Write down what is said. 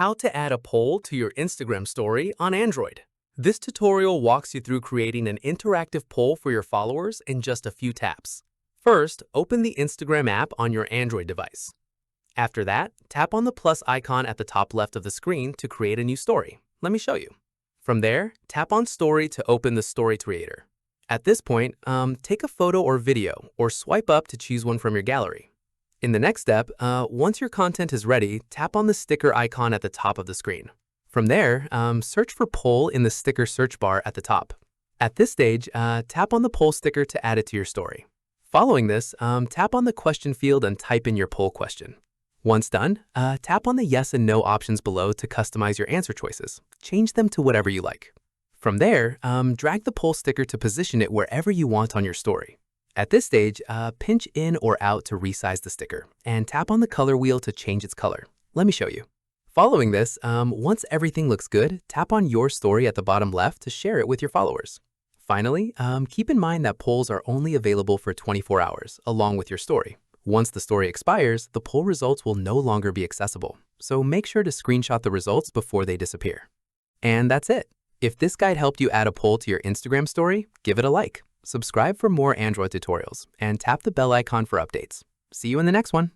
How to add a poll to your Instagram story on Android. This tutorial walks you through creating an interactive poll for your followers in just a few taps. First, open the Instagram app on your Android device. After that, tap on the plus icon at the top left of the screen to create a new story. Let me show you. From there, tap on Story to open the Story Creator. At this point, take a photo or video, or swipe up to choose one from your gallery. In the next step, once your content is ready, tap on the sticker icon at the top of the screen. From there, search for poll in the sticker search bar at the top. At this stage, tap on the poll sticker to add it to your story. Following this, tap on the question field and type in your poll question. Once done, tap on the yes and no options below to customize your answer choices. Change them to whatever you like. From there, drag the poll sticker to position it wherever you want on your story. At this stage, pinch in or out to resize the sticker, and tap on the color wheel to change its color. Let me show you. Following this, once everything looks good, tap on Your Story at the bottom left to share it with your followers. Finally, keep in mind that polls are only available for 24 hours, along with your story. Once the story expires, the poll results will no longer be accessible, so make sure to screenshot the results before they disappear. And that's it. If this guide helped you add a poll to your Instagram story, give it a like. Subscribe for more Android tutorials, and tap the bell icon for updates. See you in the next one.